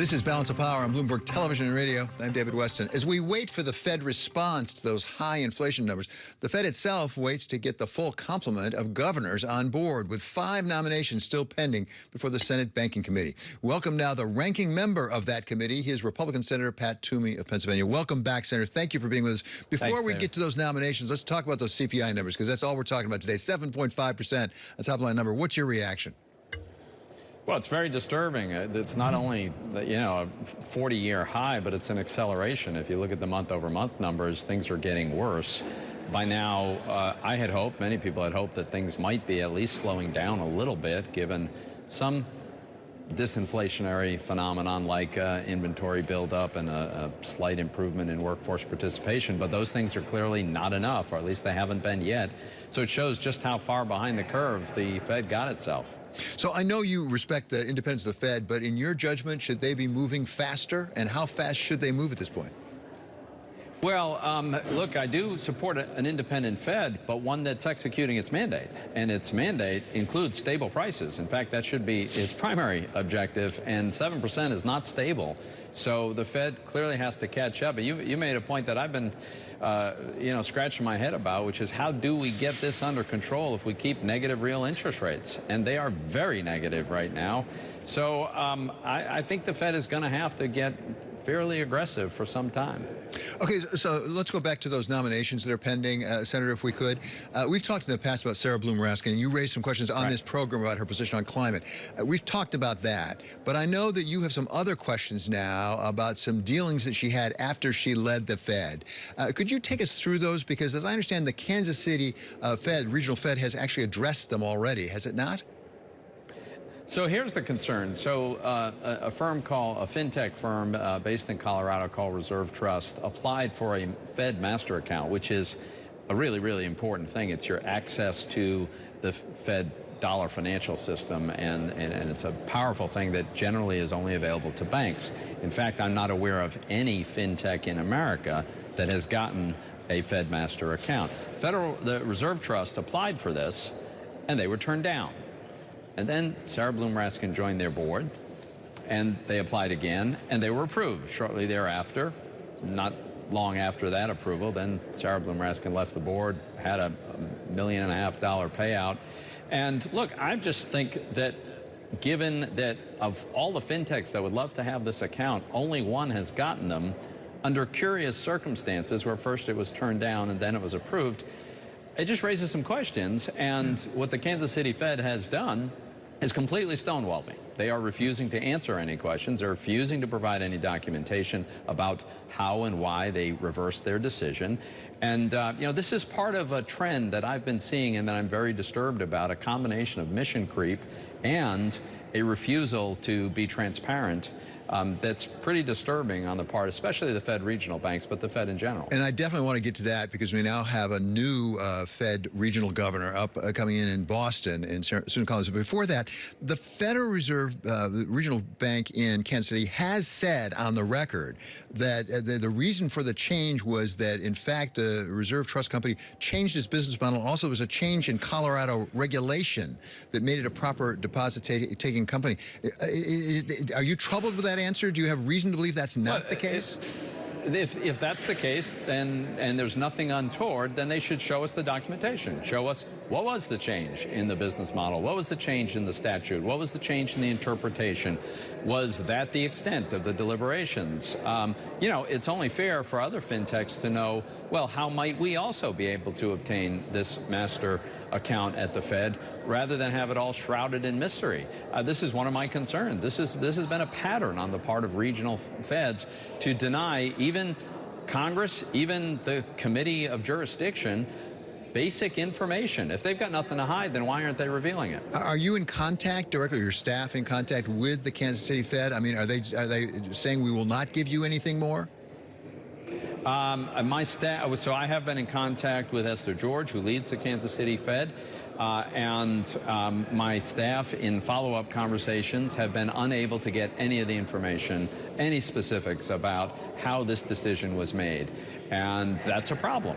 This is Balance of Power on Bloomberg Television and Radio. I'm David Weston. As we wait for the Fed response to those high inflation numbers, the Fed itself waits to get the full complement of governors on board, with 5 nominations still pending before the Senate Banking Committee. Welcome now the ranking member of that committee. He is Republican Senator Pat Toomey of Pennsylvania. Welcome back, Senator. Thank you for being with us. Before we get to those nominations, let's talk about those CPI numbers, because that's all we're talking about today. 7.5%, a top-line number. What's your reaction? Well, it's very disturbing. It's not only, a 40-year high, but it's an acceleration. If you look at the month-over-month numbers, things are getting worse. By now, I had hoped, many people had hoped, that things might be at least slowing down a little bit, given some disinflationary phenomenon like inventory buildup and a slight improvement in workforce participation. But those things are clearly not enough, or at least they haven't been yet. So it shows just how far behind the curve the Fed got itself. So I know you respect the independence of the Fed, but in your judgment, should they be moving faster? And how fast should they move at this point? Well, look, I do support an independent Fed, but one that's executing its mandate. And its mandate includes stable prices. In fact, that should be its primary objective, and 7% is not stable. So the Fed clearly has to catch up. But you made a point that I've been scratching my head about, which is how do we get this under control if we keep negative real interest rates? And they are very negative right now. So I think the Fed is going to have to get fairly aggressive for some time. Okay, so let's go back to those nominations that are pending, Senator, if we could. We've talked in the past about Sarah Bloom Raskin, and you raised some questions on this program about her position on climate. We've talked about that, but I know that you have some other questions now about some dealings that she had after she led the Fed. Could you take us through those? Because as I understand, the Kansas City regional Fed has actually addressed them already, has it not? So here's the concern. So a fintech firm based in Colorado called Reserve Trust applied for a Fed master account, which is a really, really important thing. It's your access to the Fed dollar financial system, and it's a powerful thing that generally is only available to banks. In fact, I'm not aware of any fintech in America that has gotten a Fed master account. The Reserve Trust applied for this, and they were turned down. And then Sarah Bloom Raskin joined their board, and they applied again, and they were approved shortly thereafter. Not long after that approval, then Sarah Bloom Raskin left the board, had a $1.5 million payout. And look, I just think that given that of all the fintechs that would love to have this account, only one has gotten them under curious circumstances, where first it was turned down and then it was approved. It just raises some questions, and what the Kansas City Fed has done is completely stonewalled me. They are refusing to answer any questions. They're refusing to provide any documentation about how and why they reversed their decision. And, this is part of a trend that I've been seeing and that I'm very disturbed about, a combination of mission creep and a refusal to be transparent. That's pretty disturbing on the part, especially the Fed regional banks, but the Fed in general. And I definitely want to get to that, because we now have a new Fed regional governor coming in Boston, in Susan Collins. But before that, the Federal Reserve regional bank in Kansas City has said on the record that the reason for the change was that, in fact, the Reserve Trust Company changed its business model. Also, there was a change in Colorado regulation that made it a proper deposit-taking company. Are you troubled with that answer? Do you have reason to believe that's not the case? If that's the case, and there's nothing untoward, then they should show us the documentation. Show us what was the change in the business model, what was the change in the statute, what was the change in the interpretation. Was that the extent of the deliberations? It's only fair for other fintechs to know, well, how might we also be able to obtain this master account at the Fed, rather than have it all shrouded in mystery. This is one of my concerns. This has been a pattern on the part of regional Feds to deny even Congress, even the Committee of Jurisdiction, basic information. If they've got nothing to hide, then why aren't they revealing it? Are you in contact directly, your staff in contact with the Kansas City Fed? I mean, are they saying we will not give you anything more? My staff, so I have been in contact with Esther George, who leads the Kansas City Fed, and my staff in follow-up conversations have been unable to get any of the information, any specifics about how this decision was made. And that's a problem.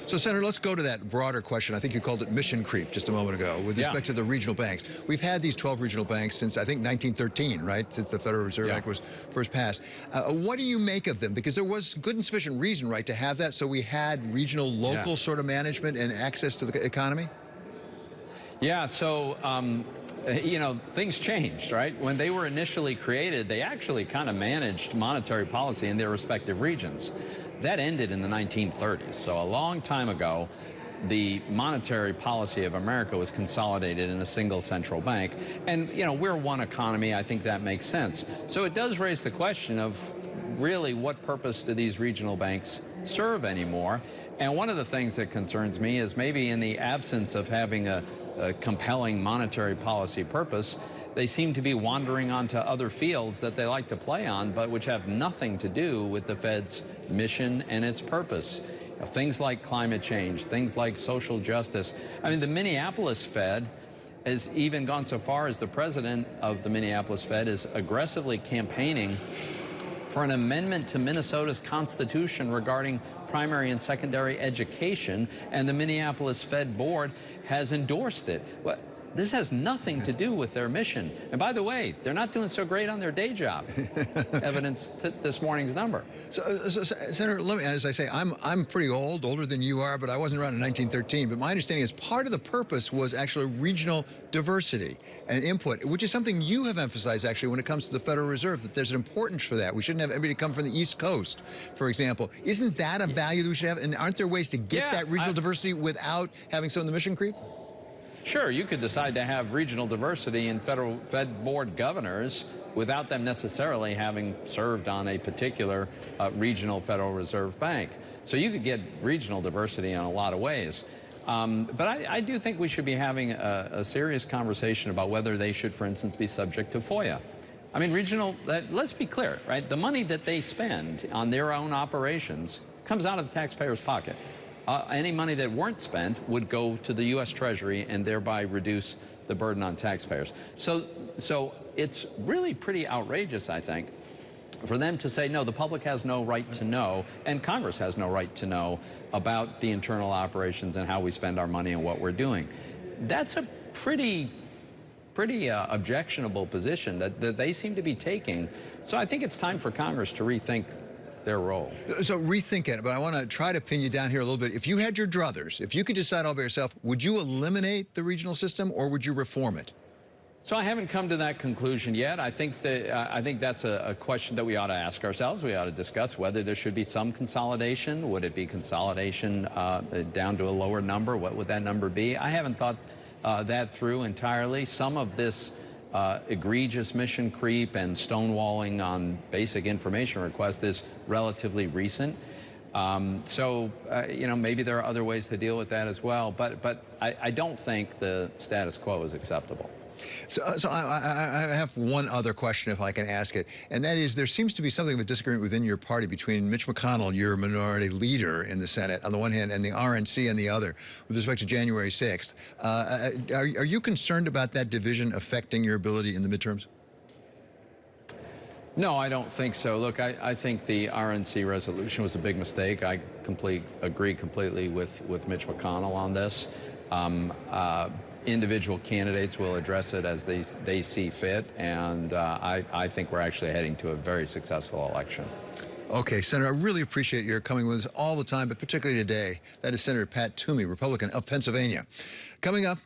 So, Senator, let's go to that broader question. I think you called it mission creep just a moment ago with respect to the regional banks. We've had these 12 regional banks since, I think, 1913, right? Since the Federal Reserve Act was first passed. What do you make of them? Because there was good and sufficient reason, right, to have that, so we had regional, local sort of management and access to the economy? Yeah, so, you know, things changed, right? When they were initially created, they actually kind of managed monetary policy in their respective regions. That ended in the 1930s, so a long time ago, the monetary policy of America was consolidated in a single central bank. And, you know, we're one economy. I think that makes sense. So it does raise the question of really what purpose do these regional banks serve anymore? And one of the things that concerns me is maybe in the absence of having a compelling monetary policy purpose, they seem to be wandering onto other fields that they like to play on, but which have nothing to do with the Fed's mission and its purpose. Things like climate change, things like social justice. I mean, the Minneapolis Fed has even gone so far as the president of the Minneapolis Fed is aggressively campaigning for an amendment to Minnesota's constitution regarding primary and secondary education, and the Minneapolis Fed board has endorsed it. This has nothing to do with their mission. And by the way, they're not doing so great on their day job. Evidence this morning's number. So, Senator, let me, as I say, I'm pretty old, older than you are, but I wasn't around in 1913. But my understanding is part of the purpose was actually regional diversity and input, which is something you have emphasized actually when it comes to the Federal Reserve, that there's an importance for that. We shouldn't have everybody come from the East Coast, for example. Isn't that a value that we should have? And aren't there ways to get that regional diversity without having some of the mission creep? Sure, you could decide to have regional diversity in Fed board governors without them necessarily having served on a particular regional Federal Reserve bank. So you could get regional diversity in a lot of ways. But I do think we should be having a serious conversation about whether they should, for instance, be subject to FOIA. I mean, let's be clear, right? The money that they spend on their own operations comes out of the taxpayer's pocket. Any money that weren't spent would go to the U.S. Treasury and thereby reduce the burden on taxpayers. So it's really pretty outrageous, I think, for them to say, no, the public has no right to know, and Congress has no right to know about the internal operations and how we spend our money and what we're doing. That's a pretty objectionable position that they seem to be taking. So I think it's time for Congress to rethink their role. So rethink it, but I want to try to pin you down here a little bit. If you had your druthers, if you could decide all by yourself, would you eliminate the regional system or would you reform it? So I haven't come to that conclusion yet. I think that's a question that we ought to ask ourselves. We ought to discuss whether there should be some consolidation. Would it be consolidation down to a lower number? What would that number be? I haven't thought that through entirely. Some of this egregious mission creep and stonewalling on basic information requests is relatively recent. You know, maybe there are other ways to deal with that as well. But I don't think the status quo is acceptable. So I have one other question, if I can ask it, and that is there seems to be something of a disagreement within your party between Mitch McConnell, your minority leader in the Senate, on the one hand, and the RNC on the other, with respect to January 6th. Are you concerned about that division affecting your ability in the midterms? No, I don't think so. Look, I think the RNC resolution was a big mistake. I agree completely with Mitch McConnell on this. Individual candidates will address it as they see fit, and I think we're actually heading to a very successful election. Okay, Senator, I really appreciate your coming with us all the time, but particularly today. That is Senator Pat Toomey, Republican of Pennsylvania. Coming up.